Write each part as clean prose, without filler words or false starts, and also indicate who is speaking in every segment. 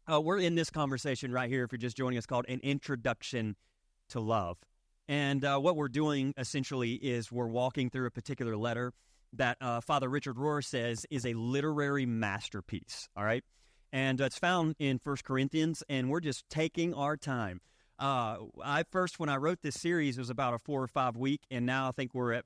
Speaker 1: We're in this conversation right here, if you're just joining us, called An Introduction to Love. And what we're doing essentially is we're walking through a particular letter that Father Richard Rohr says is a literary masterpiece, all right? And it's found in 1 Corinthians, and we're just taking our time. When I wrote this series, it was about a 4 or 5 week, and now I think we're at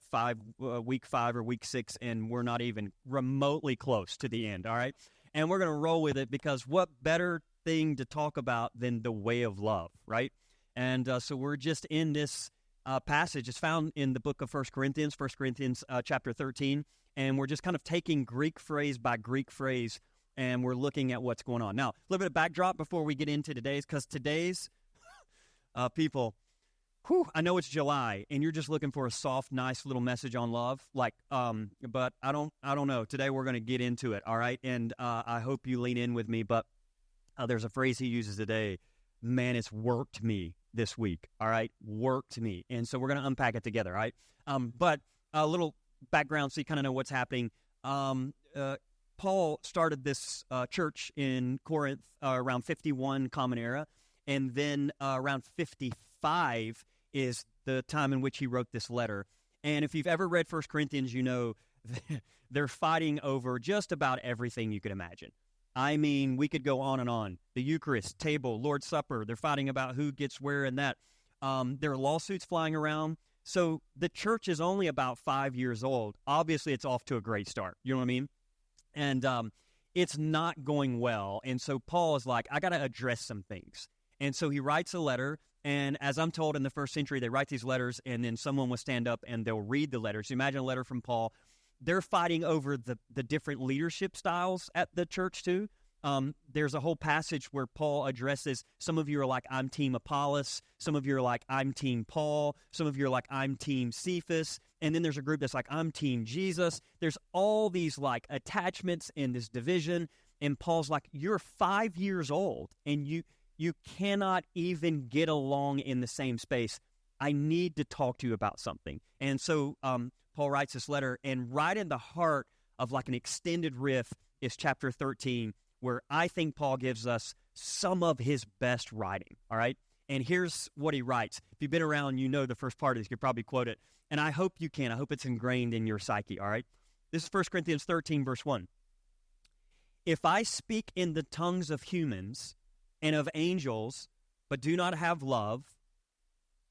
Speaker 1: week 5 or week 6, and we're not even remotely close to the end, all right? And we're going to roll with it because what better thing to talk about than the way of love, right? And so we're just in this passage. It's found in the book of 1 Corinthians chapter 13, and we're just kind of taking Greek phrase by Greek phrase, and we're looking at what's going on. Now, a little bit of backdrop before we get into today's, because today's people, I know it's July, and you're just looking for a soft, nice little message on love, but I don't know. Today we're going to get into it, all right? And I hope you lean in with me, but there's a phrase he uses today, man, it's worked me this week, all right? Worked me. And so we're going to unpack it together, all right? But a little background so you kind of know what's happening. Paul started this church in Corinth around 51 Common Era, and then around 55 is the time in which he wrote this letter. And if you've ever read 1 Corinthians, you know they're fighting over just about everything you could imagine. I mean, we could go on and on. The Eucharist, table, Lord's Supper, they're fighting about who gets where and that. There are lawsuits flying around. So the church is only about 5 years old. Obviously, it's off to a great start. You know what I mean? And it's not going well. And so Paul is like, I got to address some things. And so he writes a letter. And as I'm told, in the first century, they write these letters, and then someone will stand up and they'll read the letters. So imagine a letter from Paul. They're fighting over the different leadership styles at the church, too. There's a whole passage where Paul addresses, some of you are like, I'm team Apollos. Some of you are like, I'm team Paul. Some of you are like, I'm team Cephas. And then there's a group that's like, I'm team Jesus. There's all these like attachments in this division. And Paul's like, you're 5 years old, and you cannot even get along in the same space. I need to talk to you about something. And so Paul writes this letter, and right in the heart of like an extended riff is chapter 13, where I think Paul gives us some of his best writing, all right? And here's what he writes. If you've been around, you know the first part of this. You could probably quote it. And I hope you can. I hope it's ingrained in your psyche, all right? This is 1 Corinthians 13, verse 1. If I speak in the tongues of humans and of angels, but do not have love,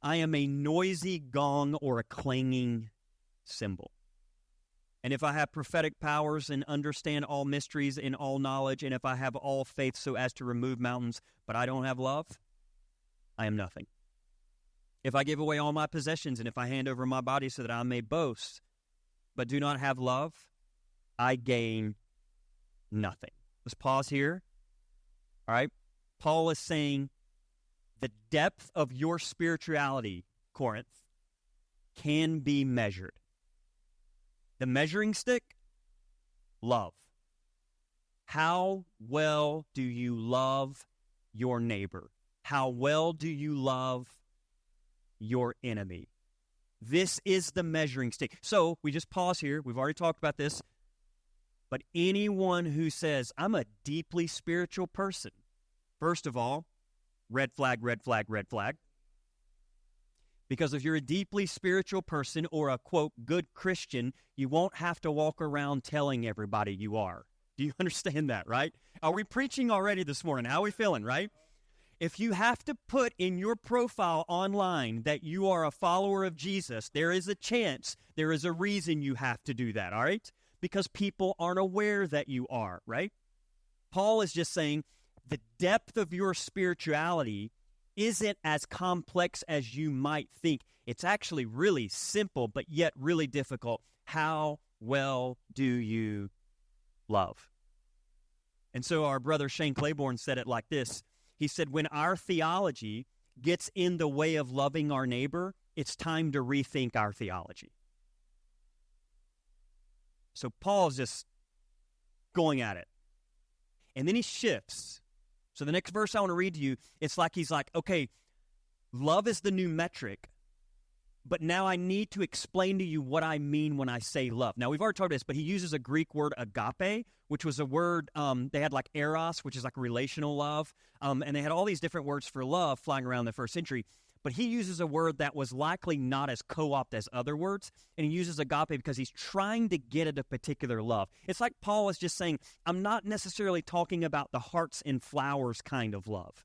Speaker 1: I am a noisy gong or a clanging cymbal. And if I have prophetic powers and understand all mysteries and all knowledge, and if I have all faith so as to remove mountains, but I don't have love, I am nothing. If I give away all my possessions, and if I hand over my body so that I may boast, but do not have love, I gain nothing. Let's pause here. All right? Paul is saying the depth of your spirituality, Corinth, can be measured. The measuring stick, love. How well do you love your neighbor? How well do you love your enemy? This is the measuring stick. So we just pause here. We've already talked about this. But anyone who says, I'm a deeply spiritual person, first of all, red flag, red flag, red flag. Because if you're a deeply spiritual person or a, quote, good Christian, you won't have to walk around telling everybody you are. Do you understand that, right? Are we preaching already this morning? How are we feeling, right? If you have to put in your profile online that you are a follower of Jesus, there is a chance, there is a reason you have to do that, all right? Because people aren't aware that you are, right? Paul is just saying the depth of your spirituality isn't as complex as you might think. It's actually really simple, but yet really difficult. How well do you love? And so our brother Shane Claiborne said it like this. He said, when our theology gets in the way of loving our neighbor, it's time to rethink our theology. So Paul's just going at it. And then he shifts. So the next verse I want to read to you, it's like he's like, okay, love is the new metric, but now I need to explain to you what I mean when I say love. Now, we've already talked about this, but he uses a Greek word agape, which was a word, they had like eros, which is like relational love, and they had all these different words for love flying around the first century, but he uses a word that was likely not as co-opt as other words, and he uses agape because he's trying to get at a particular love. It's like Paul is just saying, I'm not necessarily talking about the hearts and flowers kind of love.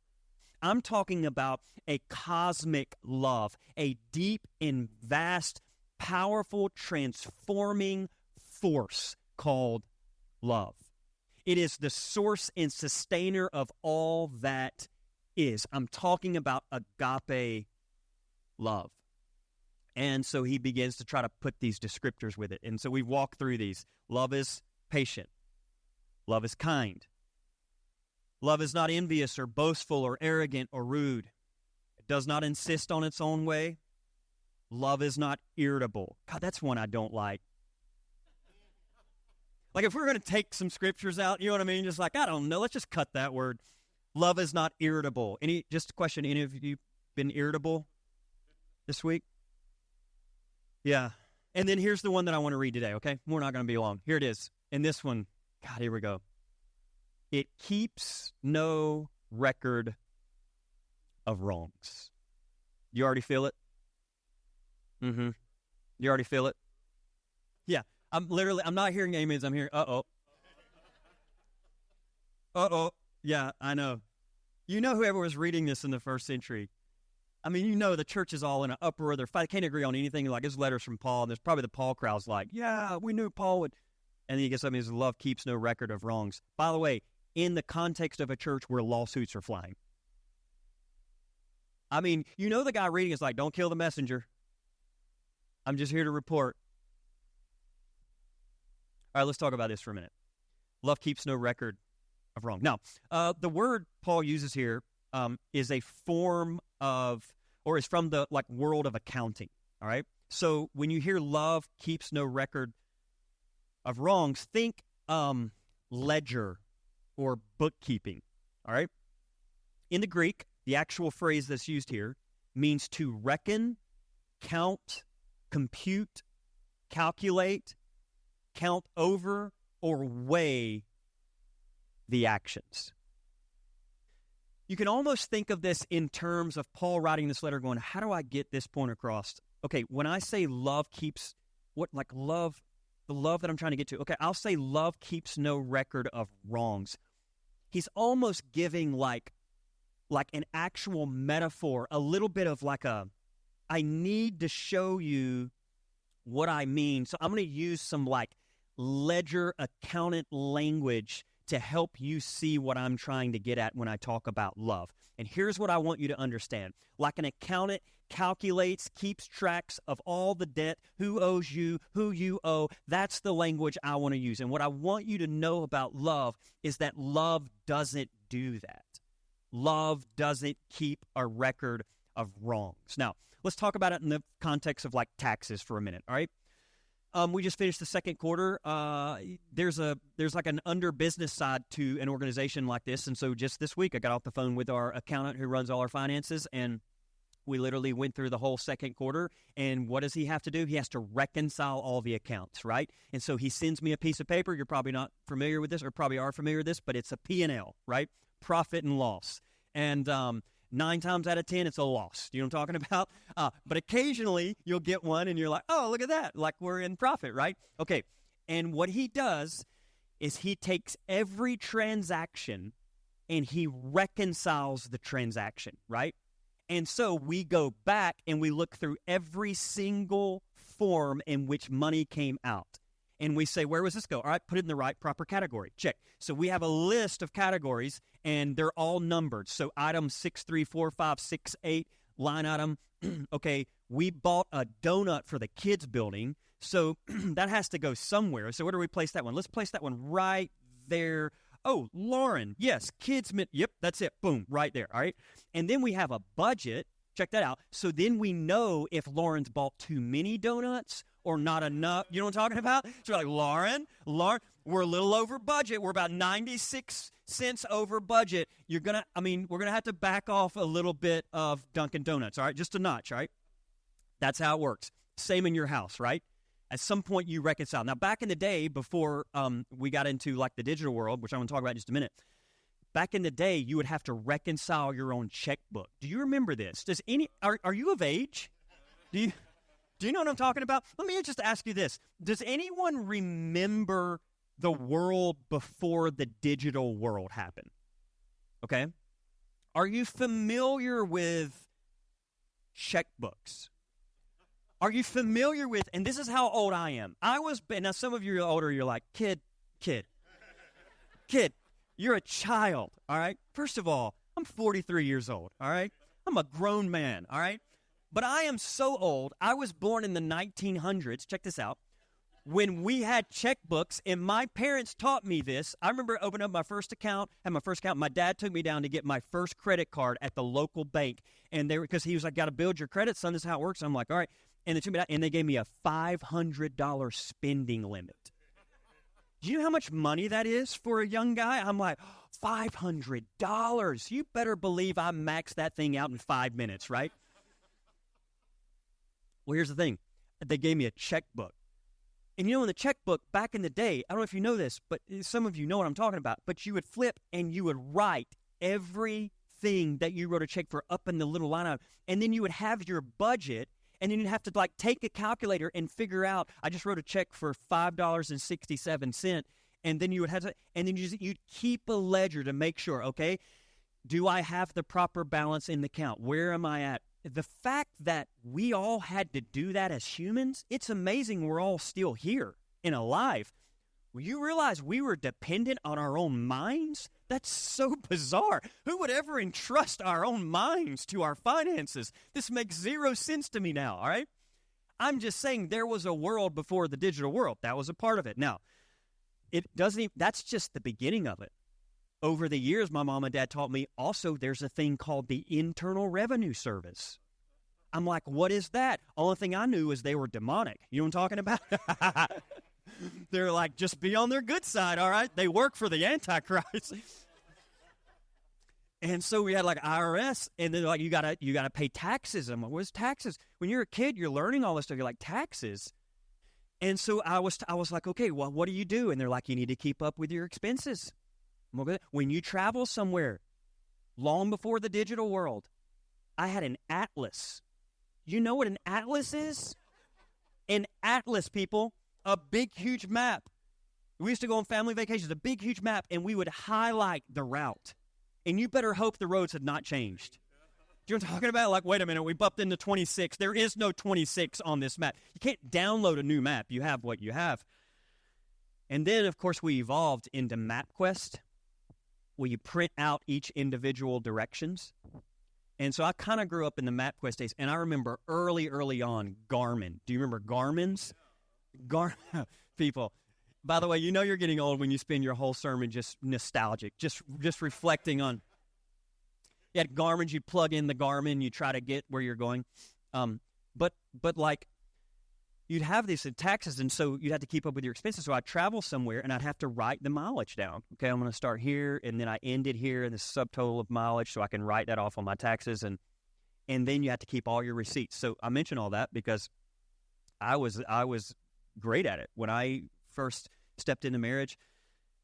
Speaker 1: I'm talking about a cosmic love, a deep and vast, powerful, transforming force called love. It is the source and sustainer of all that is. I'm talking about agape love. And so he begins to try to put these descriptors with it. And so we walk through these. Love is patient. Love is kind. Love is not envious or boastful or arrogant or rude. It does not insist on its own way. Love is not irritable. God, that's one I don't like. Like if we're going to take some scriptures out, you know what I mean? Just like, I don't know, let's just cut that word. Love is not irritable. Just a question, any of you been irritable this week? Yeah. And then here's the one that I want to read today, okay? We're not going to be long. Here it is. And this one, God, here we go. It keeps no record of wrongs. You already feel it? Mm-hmm. You already feel it? Yeah. I'm not hearing amens. I'm hearing, uh-oh. Uh-oh. Yeah, I know. You know whoever was reading this in the first century. I mean, you know the church is all in an uproar. They can't agree on anything. Like, it's letters from Paul, and there's probably the Paul crowd's like, yeah, we knew Paul would. And then he gets something that says, love keeps no record of wrongs. By the way, in the context of a church where lawsuits are flying. I mean, you know the guy reading is like, don't kill the messenger. I'm just here to report. All right, let's talk about this for a minute. Love keeps no record of wrong. Now, the word Paul uses here is a form of, or is from the world of accounting, all right? So when you hear love keeps no record of wrongs, think ledger or bookkeeping, all right? In the Greek, the actual phrase that's used here means to reckon, count, compute, calculate, count over, or weigh the actions. You can almost think of this in terms of Paul writing this letter going, how do I get this point across? Okay, when I say love keeps, the love that I'm trying to get to, okay, I'll say love keeps no record of wrongs. He's almost giving like an actual metaphor, a little bit of I need to show you what I mean. So I'm going to use some ledger accountant language to help you see what I'm trying to get at when I talk about love. And here's what I want you to understand. Like an accountant calculates, keeps tracks of all the debt, who owes you, who you owe. That's the language I want to use. And what I want you to know about love is that love doesn't do that. Love doesn't keep a record of wrongs. Now, let's talk about it in the context of taxes for a minute, all right? We just finished the second quarter. There's an under business side to an organization like this. And so just this week, I got off the phone with our accountant who runs all our finances, and we literally went through the whole second quarter. And what does he have to do? He has to reconcile all the accounts, right? And so he sends me a piece of paper. You're probably not familiar with this, or probably are familiar with this, but it's a P&L, right? Profit and loss. And 9 times out of 10, it's a loss. You know what I'm talking about? But occasionally, you'll get one, and you're like, oh, look at that. We're in profit, right? Okay. And what he does is he takes every transaction, and he reconciles the transaction, right? And so we go back, and we look through every single form in which money came out. And we say, where was this go? All right, put it in the right proper category. Check. So we have a list of categories, and they're all numbered. So item 634568, line item, okay, we bought a donut for the kids' building, so that has to go somewhere. So where do we place that one? Let's place that one right there. Oh, Lauren, yes, kids, yep, that's it. Boom, right there, all right? And then we have a budget. Check that out. So then we know if Lauren's bought too many donuts or not enough. You know what I'm talking about? So we're like, Lauren, we're a little over budget. We're about 96 cents over budget. We're going to have to back off a little bit of Dunkin' Donuts, all right? Just a notch, all right? That's how it works. Same in your house, right? At some point, you reconcile. Now, back in the day, before we got into like the digital world, which I'm going to talk about in just a minute, back in the day, you would have to reconcile your own checkbook. Do you remember this? Are you of age? Do you know what I'm talking about? Let me just ask you this. Does anyone remember the world before the digital world happened? Okay. Are you familiar with checkbooks? Are you familiar with, and this is how old I am. Now some of you are older, you're like, kid, you're a child, all right? First of all, I'm 43 years old, all right? I'm a grown man, all right? But I am so old, I was born in the 1900s, check this out, when we had checkbooks, and my parents taught me this. I remember opening up my first account, my dad took me down to get my first credit card at the local bank, and because he was like, got to build your credit, son, this is how it works. I'm like, all right. And they took me down, and they gave me a $500 spending limit. Do you know how much money that is for a young guy? I'm like, $500. You better believe I maxed that thing out in 5 minutes, right? Well, here's the thing. They gave me a checkbook. And in the checkbook back in the day, I don't know if you know this, but some of you know what I'm talking about, but you would flip and you would write everything that you wrote a check for up in the little line item, and then you would have your budget. And then you'd have to take a calculator and figure out, I just wrote a check for $5.67, and then you would have to, and then you'd keep a ledger to make sure, okay, do I have the proper balance in the account? Where am I at? The fact that we all had to do that as humans, it's amazing we're all still here and alive. Well, you realize we were dependent on our own minds? That's so bizarre. Who would ever entrust our own minds to our finances? This makes zero sense to me now, all right? I'm just saying there was a world before the digital world. That was a part of it. Now, that's just the beginning of it. Over the years, my mom and dad taught me also there's a thing called the Internal Revenue Service. I'm like, what is that? Only thing I knew is they were demonic. You know what I'm talking about? They're like, just be on their good side, all right? They work for the Antichrist. And so we had IRS, and they're like, you gotta pay taxes. I'm like, what's taxes? When you're a kid, you're learning all this stuff. You're like, taxes. And so I was like, okay, well, what do you do? And they're like, you need to keep up with your expenses. When you travel somewhere, long before the digital world, I had an atlas. You know what an atlas is? An atlas, people. A big, huge map. We used to go on family vacations, a big, huge map, and we would highlight the route. And you better hope the roads had not changed. Do you know what I'm talking about? Wait a minute, we bumped into 26. There is no 26 on this map. You can't download a new map. You have what you have. And then, of course, we evolved into MapQuest, where you print out each individual directions. And so I kind of grew up in the MapQuest days, and I remember early on Garmin. Do you remember Garmin's? People, by the way, you're getting old when you spend your whole sermon just nostalgic, just reflecting on. You had Garmin's, you plug in the Garmin, you try to get where you're going, but you'd have these taxes, and so you'd have to keep up with your expenses. So I'd travel somewhere, and I'd have to write the mileage down. Okay, I'm going to start here, and then I end it here in the subtotal of mileage, so I can write that off on my taxes, and then you have to keep all your receipts. So I mention all that because I was great at it. When I first stepped into marriage,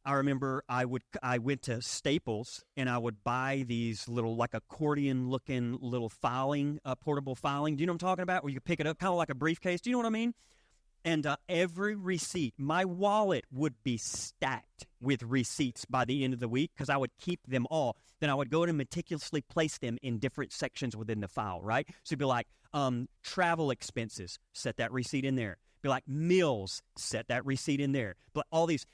Speaker 1: I remember I went to Staples and I would buy these little accordion-looking little portable filing. Do you know what I'm talking about? Where you pick it up, kind of like a briefcase. Do you know what I mean? And every receipt, my wallet would be stacked with receipts by the end of the week because I would keep them all. Then I would go and meticulously place them in different sections within the file, right? So it'd be like travel expenses, set that receipt in there. Be like meals, set that receipt in there. But all these,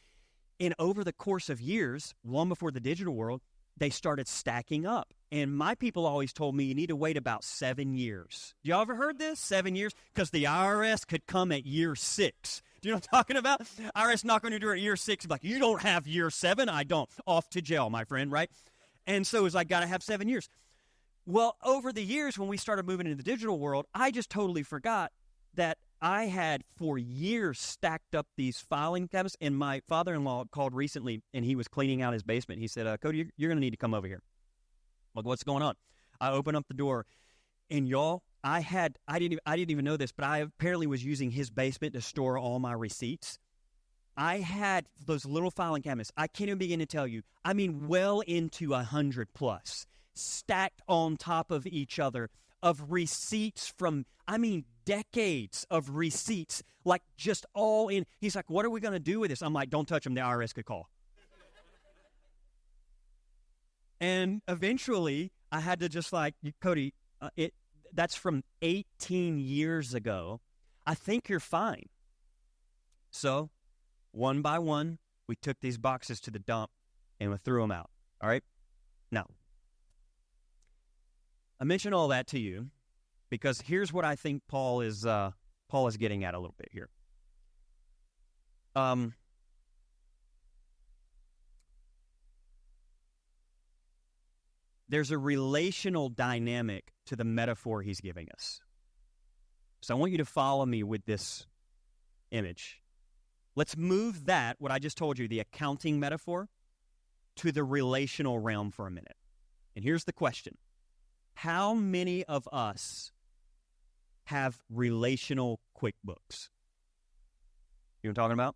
Speaker 1: and over the course of years, long before the digital world, they started stacking up. And my people always told me you need to wait about 7 years. Y'all ever heard this? 7 years? Because the IRS could come at year 6. Do you know what I'm talking about? IRS not going to do it at year 6. Like, you don't have year 7? I don't. Off to jail, my friend, right? And so it's like, got to have 7 years. Well, over the years, when we started moving into the digital world, I just totally forgot that I had for years stacked up these filing cabinets, and my father-in-law called recently, and he was cleaning out his basement. He said, Cody, you're going to need to come over here. Like, what's going on? I open up the door, and y'all, I didn't even know this, but I apparently was using his basement to store all my receipts. I had those little filing cabinets. I can't even begin to tell you. I mean, well into 100 plus, stacked on top of each other of receipts from, I mean, decades of receipts, like just all in. He's like, what are we going to do with this? I'm like, don't touch them. The IRS could call. And eventually, I had to just like, Cody, that's from 18 years ago. I think you're fine. So, one by one, we took these boxes to the dump and we threw them out. All right? Now, I mention all that to you because here's what I think Paul is getting at a little bit here. There's a relational dynamic to the metaphor he's giving us. So I want you to follow me with this image. Let's move that, what I just told you, the accounting metaphor, to the relational realm for a minute. And here's the question. How many of us have relational QuickBooks? You know what I'm talking about?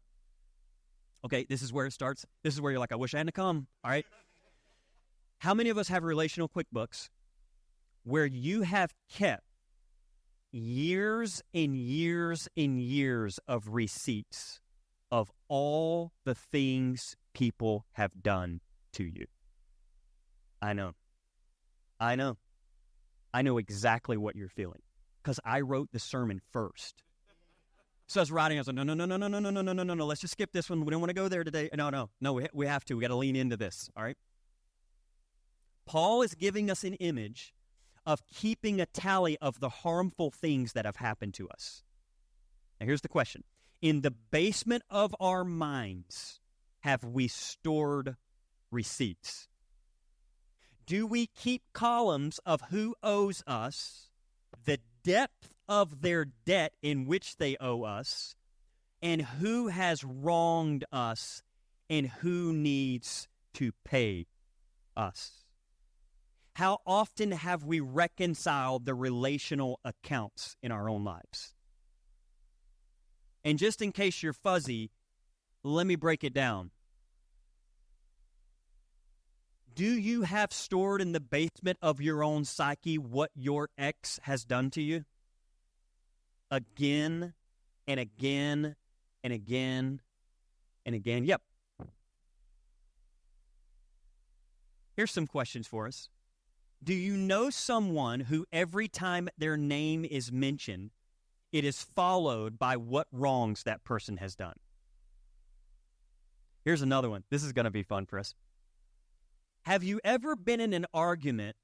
Speaker 1: Okay, this is where it starts. This is where you're like, I wish I hadn't come. All right? How many of us have relational QuickBooks where you have kept years and years and years of receipts of all the things people have done to you? I know. I know exactly what you're feeling because I wrote the sermon first. So I was writing, I was like, no, let's just skip this one. We don't want to go there today. No, we have to. We got to lean into this, all right? Paul is giving us an image of keeping a tally of the harmful things that have happened to us. Now, here's the question. In the basement of our minds, have we stored receipts? Do we keep columns of who owes us, the depth of their debt in which they owe us, and who has wronged us, and who needs to pay us? How often have we reconciled the relational accounts in our own lives? And just in case you're fuzzy, let me break it down. Do you have stored in the basement of your own psyche what your ex has done to you? Again and again and again and again. Yep. Here's some questions for us. Do you know someone who every time their name is mentioned, it is followed by what wrongs that person has done? Here's another one. This is going to be fun for us. Have you ever been in an argument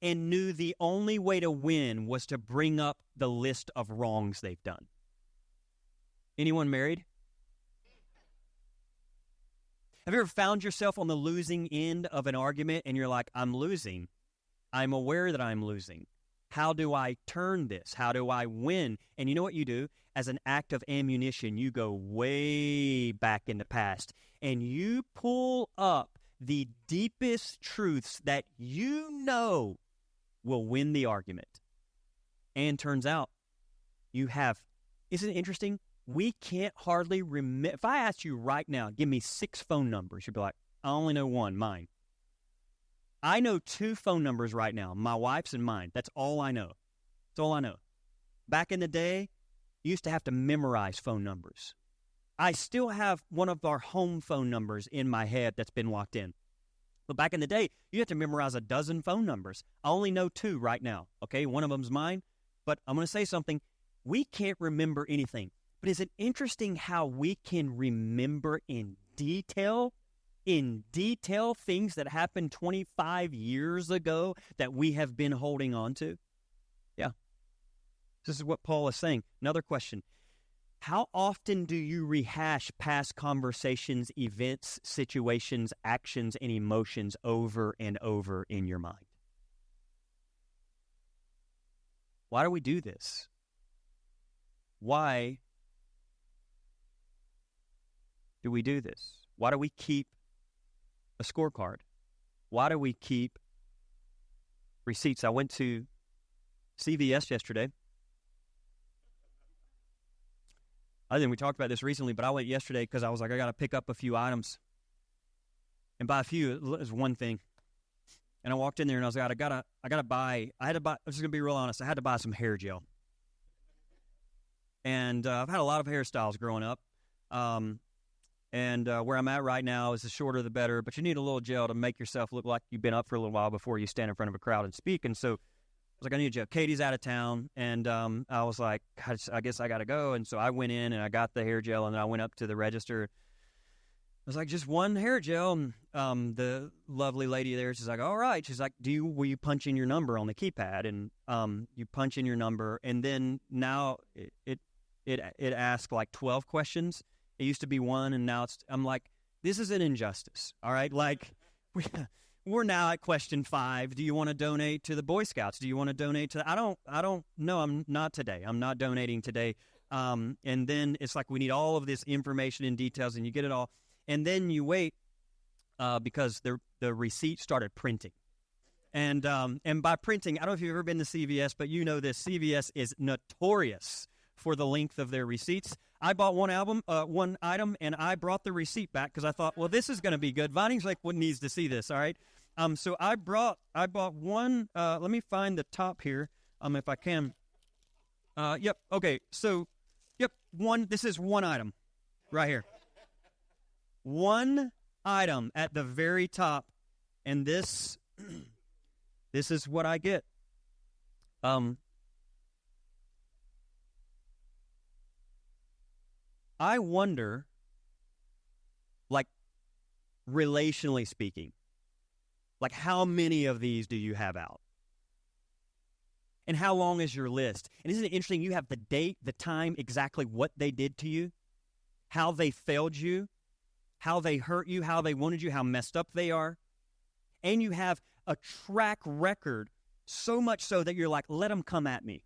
Speaker 1: and knew the only way to win was to bring up the list of wrongs they've done? Anyone married? Have you ever found yourself on the losing end of an argument and you're like, I'm losing. I'm aware that I'm losing. How do I turn this? How do I win? And you know what you do? As an act of ammunition, you go way back in the past and you pull up the deepest truths that you know will win the argument. And turns out you have, isn't it interesting? We can't hardly remember. If I asked you right now, give me 6 phone numbers, you'd be like, I only know one, mine. I know 2 phone numbers right now, my wife's and mine. That's all I know. That's all I know. Back in the day, you used to have to memorize phone numbers. I still have one of our home phone numbers in my head that's been locked in. But back in the day, you have to memorize a dozen phone numbers. I only know 2 right now, okay? One of them's mine, but I'm going to say something. We can't remember anything. But is it interesting how we can remember in detail things that happened 25 years ago that we have been holding on to? Yeah. This is what Paul is saying. Another question. How often do you rehash past conversations, events, situations, actions, and emotions over and over in your mind? Why do we do this? Why do we do this? Why do we keep a scorecard? Why do we keep receipts? I went to CVS yesterday. I think we talked about this recently, but I went yesterday because I was like, I got to pick up a few items. And by a few, it was one thing. And I walked in there and I was like, I had to buy, I'm just going to be real honest, I had to buy some hair gel. And I've had a lot of hairstyles growing up. And where I'm at right now is the shorter the better, but you need a little gel to make yourself look like you've been up for a little while before you stand in front of a crowd and speak. And so I was like, I need a gel. Katie's out of town, and I was like, I guess I got to go. And so I went in and I got the hair gel, and then I went up to the register. I was like, just one hair gel. And the lovely lady there, she's like, all right. She's like, will you punch in your number on the keypad? And you punch in your number, and then now it asks like 12 questions. It used to be one, and now I'm like, this is an injustice, all right? Like, we're now at question 5. Do you want to donate to the Boy Scouts? Do you want to donate to I don't know. I'm not today. I'm not donating today. And then it's like we need all of this information and details, and you get it all. And then you wait because the receipt started printing. And by printing, I don't know if you've ever been to CVS, but you know this. CVS is notorious for the length of their receipts. I bought one item, and I brought the receipt back because I thought, well, this is going to be good. Vining's like, what needs to see this, all right? So I bought one. Let me find the top here, if I can. Yep. Okay. So, yep. This is one item, right here. One item at the very top, and this is what I get. I wonder, like, relationally speaking, like, how many of these do you have out? And how long is your list? And isn't it interesting? You have the date, the time, exactly what they did to you, how they failed you, how they hurt you, how they wanted you, how messed up they are. And you have a track record, so much so that you're like, let them come at me.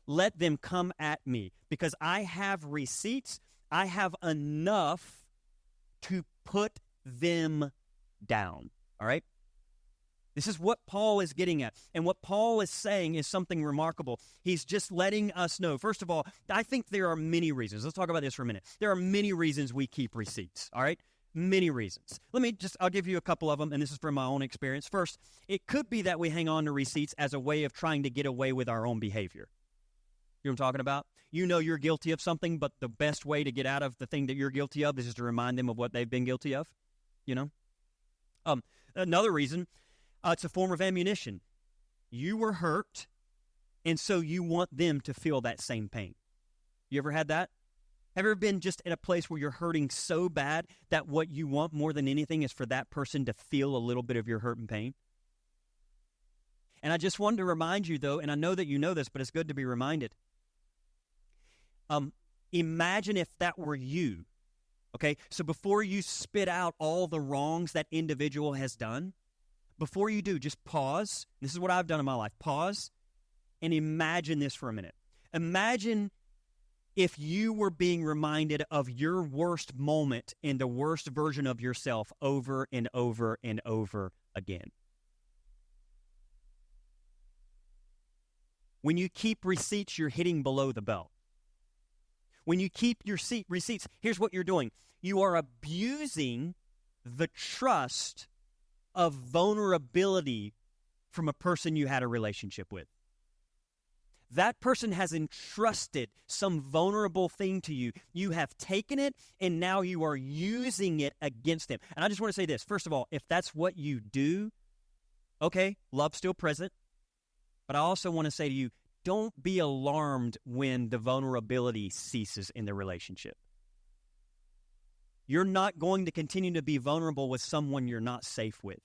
Speaker 1: Let them come at me, because I have receipts. I have enough to put them down. All right? This is what Paul is getting at. And what Paul is saying is something remarkable. He's just letting us know. First of all, I think there are many reasons. Let's talk about this for a minute. There are many reasons we keep receipts. All right? Many reasons. I'll give you a couple of them, and this is from my own experience. First, it could be that we hang on to receipts as a way of trying to get away with our own behavior. You know what I'm talking about? You know you're guilty of something, but the best way to get out of the thing that you're guilty of is just to remind them of what they've been guilty of. You know? Another reason, it's a form of ammunition. You were hurt, and so you want them to feel that same pain. You ever had that? Have you ever been just at a place where you're hurting so bad that what you want more than anything is for that person to feel a little bit of your hurt and pain? And I just wanted to remind you, though, and I know that you know this, but it's good to be reminded. Imagine if that were you, okay? So before you spit out all the wrongs that individual has done, before you do, just pause. This is what I've done in my life. Pause and imagine this for a minute. Imagine if you were being reminded of your worst moment and the worst version of yourself over and over and over again. When you keep receipts, you're hitting below the belt. When you keep your receipts, here's what you're doing. You are abusing the trust of vulnerability from a person you had a relationship with. That person has entrusted some vulnerable thing to you. You have taken it, and now you are using it against them. And I just want to say this. First of all, if that's what you do, okay, love's still present. But I also want to say to you, don't be alarmed when the vulnerability ceases in the relationship. You're not going to continue to be vulnerable with someone you're not safe with.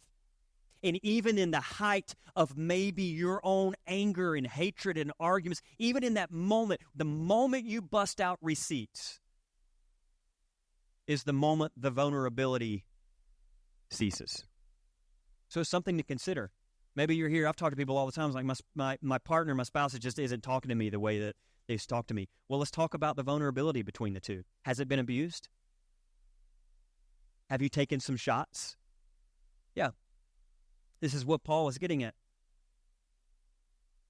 Speaker 1: And even in the height of maybe your own anger and hatred and arguments, even in that moment, the moment you bust out receipts is the moment the vulnerability ceases. So it's something to consider. Maybe you're here. I've talked to people all the time. It's like my partner, my spouse, just isn't talking to me the way that they used to talk to me. Well, let's talk about the vulnerability between the two. Has it been abused? Have you taken some shots? Yeah. This is what Paul is getting at.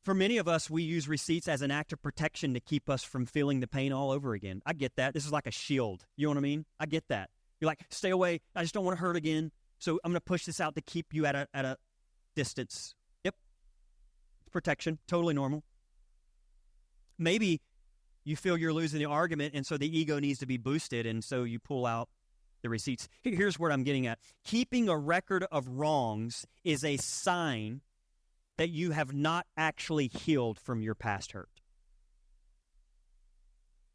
Speaker 1: For many of us, we use receipts as an act of protection to keep us from feeling the pain all over again. I get that. This is like a shield. You know what I mean? I get that. You're like, stay away. I just don't want to hurt again. So I'm going to push this out to keep you at a distance. Yep. Protection. Totally normal. Maybe you feel you're losing the argument, and so the ego needs to be boosted, and so you pull out the receipts. Here's what I'm getting at. Keeping a record of wrongs is a sign that you have not actually healed from your past hurt.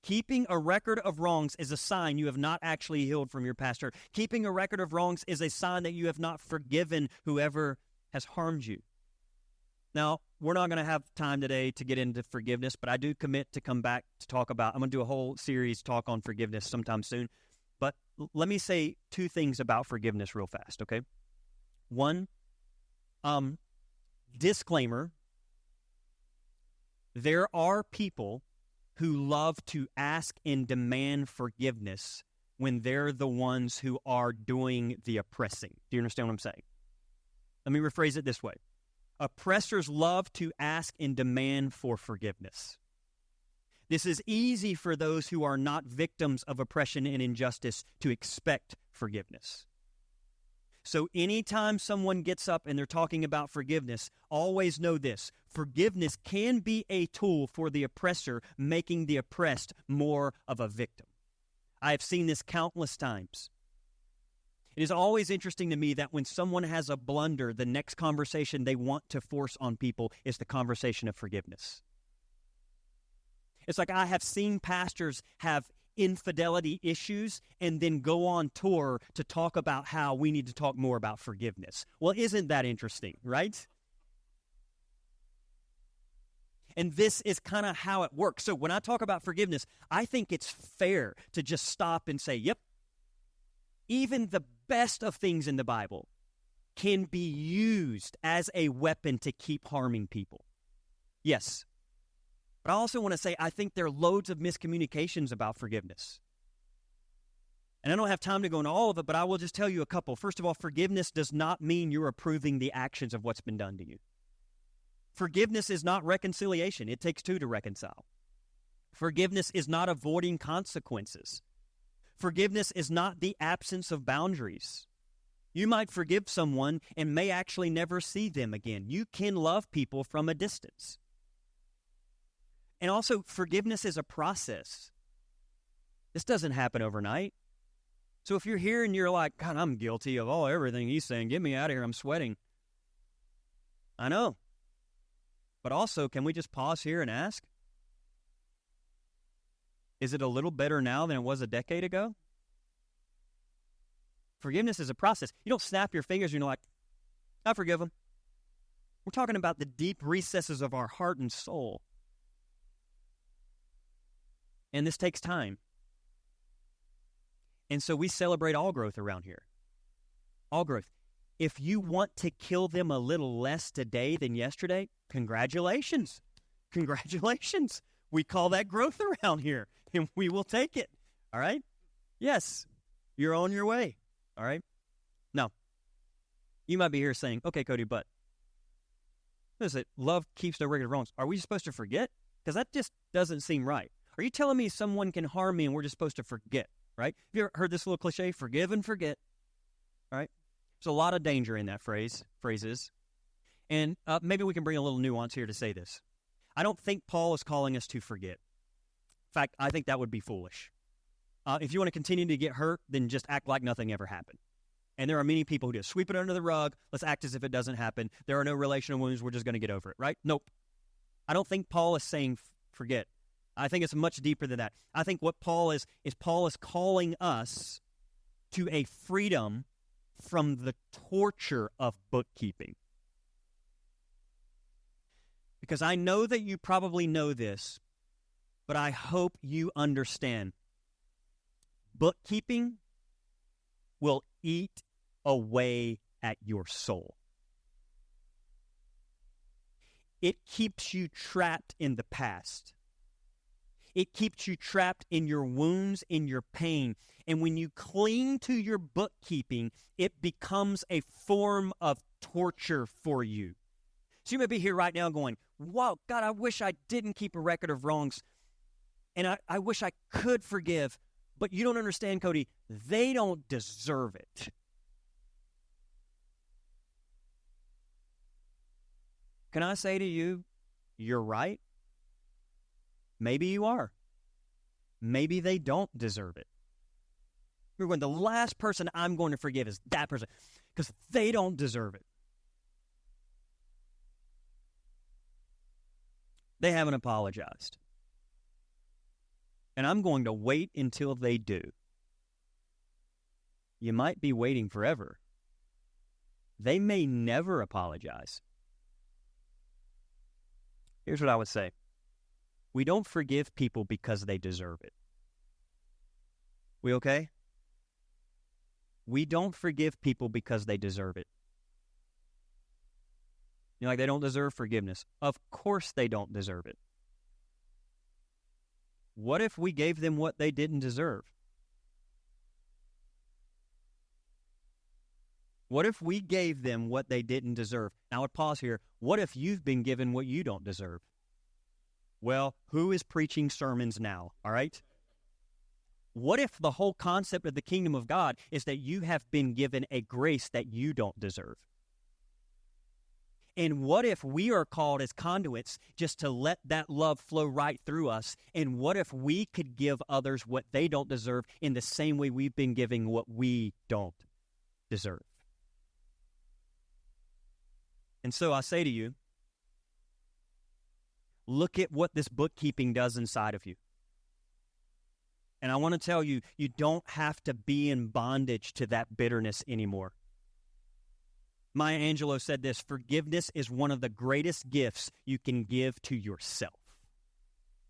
Speaker 1: Keeping a record of wrongs is a sign you have not actually healed from your past hurt. Keeping a record of wrongs is a sign that you have not forgiven whoever has harmed you. Now, we're not going to have time today to get into forgiveness, but I do commit to come back to talk about, I'm going to do a whole series talk on forgiveness sometime soon. But let me say two things about forgiveness real fast, okay? One, disclaimer, there are people who love to ask and demand forgiveness when they're the ones who are doing the oppressing. Do you understand what I'm saying? Let me rephrase it this way. Oppressors love to ask and demand for forgiveness. This is easy for those who are not victims of oppression and injustice to expect forgiveness. So anytime someone gets up and they're talking about forgiveness, always know this. Forgiveness can be a tool for the oppressor, making the oppressed more of a victim. I have seen this countless times. It is always interesting to me that when someone has a blunder, the next conversation they want to force on people is the conversation of forgiveness. It's like I have seen pastors have infidelity issues and then go on tour to talk about how we need to talk more about forgiveness. Well, isn't that interesting, right? And this is kind of how it works. So when I talk about forgiveness, I think it's fair to just stop and say, yep, even the best of things in the Bible can be used as a weapon to keep harming people. Yes. But I also want to say I think there are loads of miscommunications about forgiveness. And I don't have time to go into all of it, but I will just tell you a couple. First of all, forgiveness does not mean you're approving the actions of what's been done to you. Forgiveness is not reconciliation. It takes two to reconcile. Forgiveness is not avoiding consequences. Forgiveness is not the absence of boundaries. You might forgive someone and may actually never see them again. You can love people from a distance. And also, forgiveness is a process. This doesn't happen overnight. So if you're here and you're like, God, I'm guilty of everything he's saying. Get me out of here. I'm sweating. I know. But also, can we just pause here and ask? Is it a little better now than it was a decade ago? Forgiveness is a process. You don't snap your fingers and you're like, I forgive him. We're talking about the deep recesses of our heart and soul. And this takes time. And so we celebrate all growth around here. All growth. If you want to kill them a little less today than yesterday, congratulations. Congratulations. We call that growth around here, and we will take it. All right? Yes, you're on your way. All right? Now, you might be here saying, okay, Cody, but listen, love keeps no record of wrongs. Are we supposed to forget? Because that just doesn't seem right. Are you telling me someone can harm me and we're just supposed to forget, right? Have you ever heard this little cliche, forgive and forget? All right? There's a lot of danger in that phrases. And maybe we can bring a little nuance here to say this. I don't think Paul is calling us to forget. In fact, I think that would be foolish. If you want to continue to get hurt, then just act like nothing ever happened. And there are many people who just sweep it under the rug. Let's act as if it doesn't happen. There are no relational wounds. We're just going to get over it, right? Nope. I don't think Paul is saying forget. I think it's much deeper than that. I think what Paul is Paul is calling us to a freedom from the torture of bookkeeping. Because I know that you probably know this, but I hope you understand. Bookkeeping will eat away at your soul. It keeps you trapped in the past. It keeps you trapped in your wounds, in your pain. And when you cling to your bookkeeping, it becomes a form of torture for you. So you may be here right now going, wow, God, I wish I didn't keep a record of wrongs. And I wish I could forgive. But you don't understand, Cody. They don't deserve it. Can I say to you, you're right? Maybe you are. Maybe they don't deserve it. You're going, the last person I'm going to forgive is that person because they don't deserve it. They haven't apologized. And I'm going to wait until they do. You might be waiting forever. They may never apologize. Here's what I would say. We don't forgive people because they deserve it. We okay? We don't forgive people because they deserve it. You're like, they don't deserve forgiveness. Of course they don't deserve it. What if we gave them what they didn't deserve? What if we gave them what they didn't deserve? Now I would pause here. What if you've been given what you don't deserve? Well, who is preaching sermons now, all right? What if the whole concept of the kingdom of God is that you have been given a grace that you don't deserve? And what if we are called as conduits just to let that love flow right through us? And what if we could give others what they don't deserve in the same way we've been giving what we don't deserve? And so I say to you, look at what this bookkeeping does inside of you. And I want to tell you, you don't have to be in bondage to that bitterness anymore. Maya Angelou said this, forgiveness is one of the greatest gifts you can give to yourself.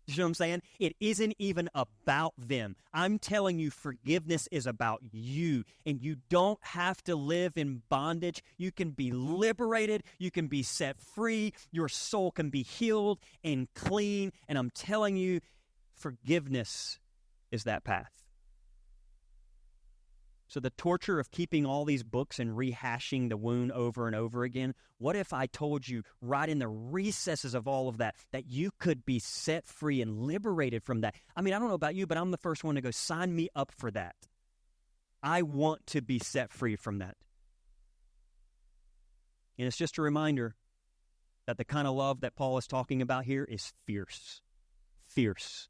Speaker 1: You know what I'm saying? It isn't even about them. I'm telling you, forgiveness is about you, and you don't have to live in bondage. You can be liberated. You can be set free. Your soul can be healed and clean, and I'm telling you, forgiveness is that path. So the torture of keeping all these books and rehashing the wound over and over again, what if I told you right in the recesses of all of that you could be set free and liberated from that? I mean, I don't know about you, but I'm the first one to go, sign me up for that. I want to be set free from that. And it's just a reminder that the kind of love that Paul is talking about here is fierce. Fierce.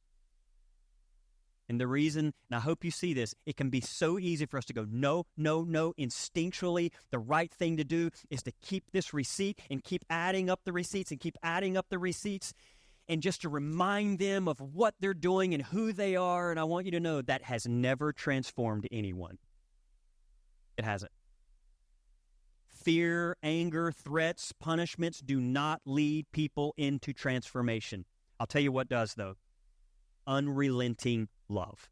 Speaker 1: And the reason, and I hope you see this, it can be so easy for us to go, no, no, no. Instinctually, the right thing to do is to keep this receipt and keep adding up the receipts and keep adding up the receipts and just to remind them of what they're doing and who they are. And I want you to know that has never transformed anyone. It hasn't. Fear, anger, threats, punishments do not lead people into transformation. I'll tell you what does, though. Unrelenting love.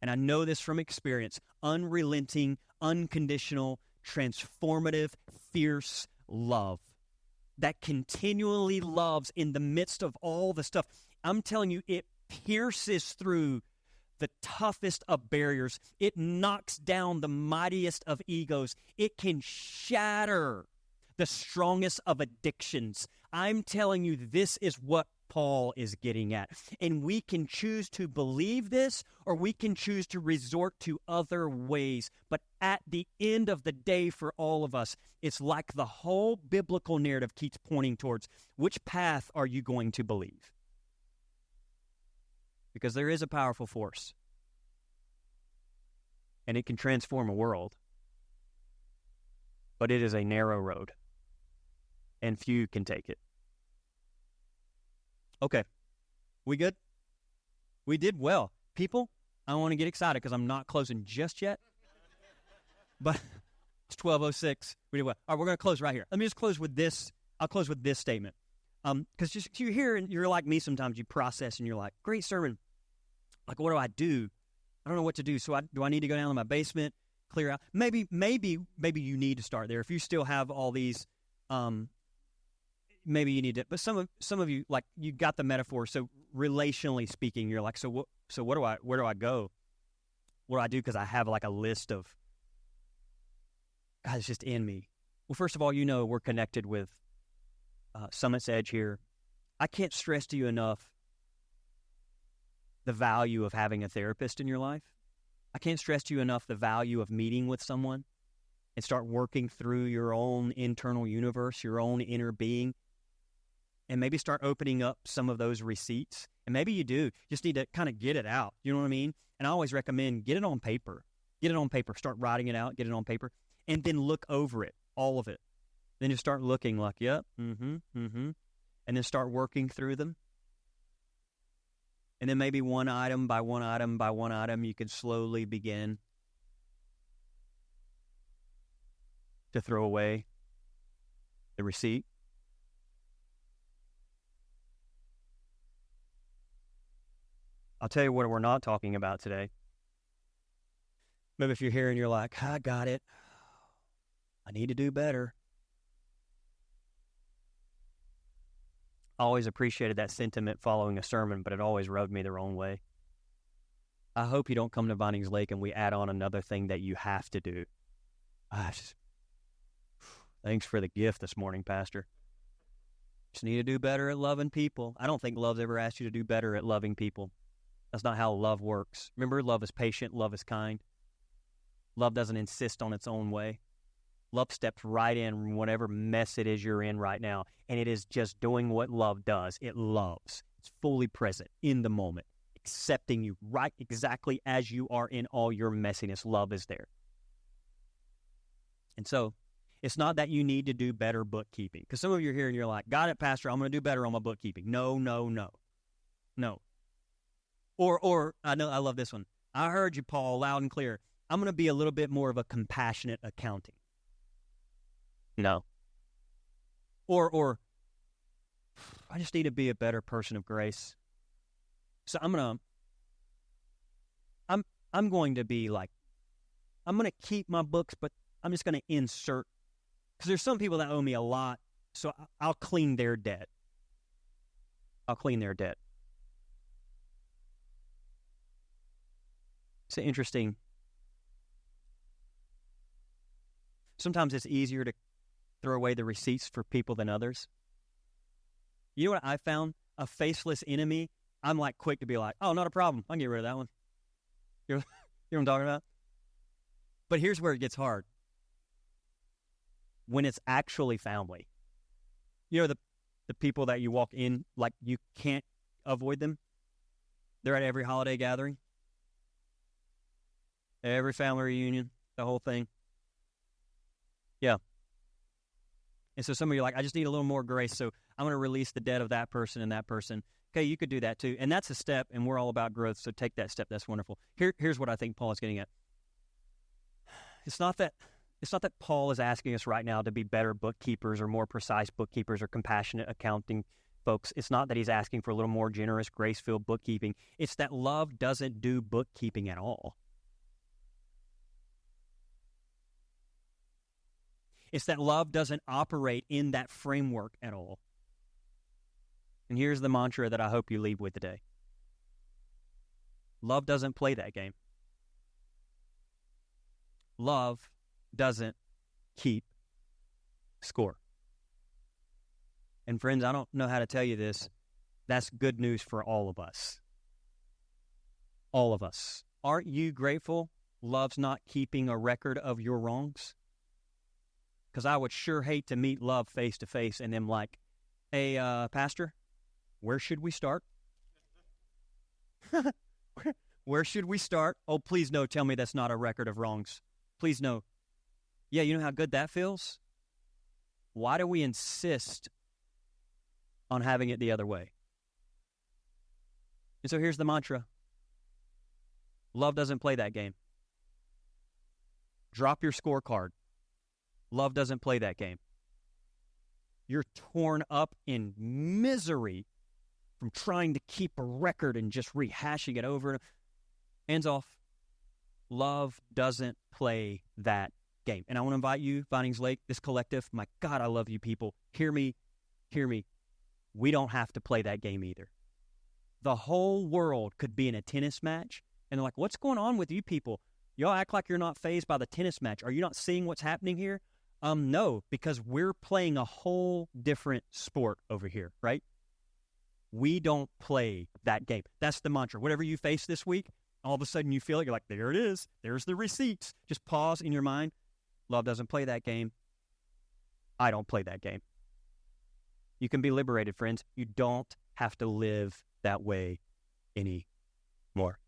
Speaker 1: And I know this from experience. Unrelenting, unconditional, transformative, fierce love that continually loves in the midst of all the stuff. I'm telling you, it pierces through the toughest of barriers. It knocks down the mightiest of egos. It can shatter the strongest of addictions. I'm telling you, this is what Paul is getting at. And we can choose to believe this, or we can choose to resort to other ways. But at the end of the day, for all of us, it's like the whole biblical narrative keeps pointing towards which path are you going to believe? Because there is a powerful force, and it can transform a world. But it is a narrow road, and few can take it. Okay, we good? We did well. People, I don't want to get excited because I'm not closing just yet. But it's 12:06. We did well. All right, we're going to close right here. Let me just close with this. I'll close with this statement. Because just you hear, and you're like me sometimes, you process and you're like, great sermon. Like, what do I do? I don't know what to do. So do I need to go down to my basement, clear out? Maybe you need to start there. If you still have all these, maybe you need to. But some of you, like, you got the metaphor. So relationally speaking, you're like, where do I go? What do I do? Because I have like a list of, God, it's just in me. Well, first of all, we're connected with Summit's Edge here. I can't stress to you enough the value of having a therapist in your life. I can't stress to you enough the value of meeting with someone and start working through your own internal universe, your own inner being, and maybe start opening up some of those receipts. And maybe you do. Just need to kind of get it out. You know what I mean? And I always recommend get it on paper. Get it on paper. Start writing it out. Get it on paper. And then look over it, all of it. Then just start looking like, yep, and then start working through them. And then maybe one item by one item by one item, you can slowly begin to throw away the receipt. I'll tell you what we're not talking about today. Maybe if you're here and you're like, I got it. I need to do better. I always appreciated that sentiment following a sermon, but it always rubbed me the wrong way. I hope you don't come to Vinings Lake and we add on another thing that you have to do. Thanks for the gift this morning, Pastor. Just need to do better at loving people. I don't think love's ever asked you to do better at loving people. That's not how love works. Remember, love is patient, love is kind. Love doesn't insist on its own way. Love steps right in whatever mess it is you're in right now, and it is just doing what love does. It loves. It's fully present in the moment, accepting you right exactly as you are in all your messiness. Love is there. And so it's not that you need to do better bookkeeping, because some of you are here and you're like, got it, Pastor, I'm going to do better on my bookkeeping. No. Or I love this one. I heard you, Paul, loud and clear. I'm going to be a little bit more of a compassionate accounting. No. Or I just need to be a better person of grace. So I'm going to be like, I'm going to keep my books, but I'm just going to insert, because there's some people that owe me a lot, so I'll clean their debt. It's interesting. Sometimes it's easier to throw away the receipts for people than others. You know what I found? A faceless enemy, I'm like quick to be like, oh, not a problem. I can get rid of that one. You know what I'm talking about? But here's where it gets hard. When it's actually family. You know the people that you walk in, like you can't avoid them? They're at every holiday gathering. Every family reunion, the whole thing. Yeah. And so some of you are like, I just need a little more grace, so I'm going to release the debt of that person and that person. Okay, you could do that too. And that's a step, and we're all about growth, so take that step. That's wonderful. Here's what I think Paul is getting at. It's not that Paul is asking us right now to be better bookkeepers or more precise bookkeepers or compassionate accounting folks. It's not that he's asking for a little more generous, grace-filled bookkeeping. It's that love doesn't do bookkeeping at all. It's that love doesn't operate in that framework at all. And here's the mantra that I hope you leave with today. Love doesn't play that game. Love doesn't keep score. And friends, I don't know how to tell you this. That's good news for all of us. All of us. Aren't you grateful love's not keeping a record of your wrongs? Because I would sure hate to meet love face to face and them like, hey, Pastor, where should we start? Where should we start? Oh, please no, tell me that's not a record of wrongs. Please no. Yeah, you know how good that feels? Why do we insist on having it the other way? And so here's the mantra. Love doesn't play that game. Drop your scorecard. Love doesn't play that game. You're torn up in misery from trying to keep a record and just rehashing it over. Hands off. Love doesn't play that game. And I want to invite you, Vinings Lake, this collective, my God, I love you people. Hear me. We don't have to play that game either. The whole world could be in a tennis match, and they're like, what's going on with you people? Y'all act like you're not fazed by the tennis match. Are you not seeing what's happening here? No, because we're playing a whole different sport over here, right? We don't play that game. That's the mantra. Whatever you face this week, all of a sudden you feel it. You're like, there it is. There's the receipts. Just pause in your mind. Love doesn't play that game. I don't play that game. You can be liberated, friends. You don't have to live that way anymore.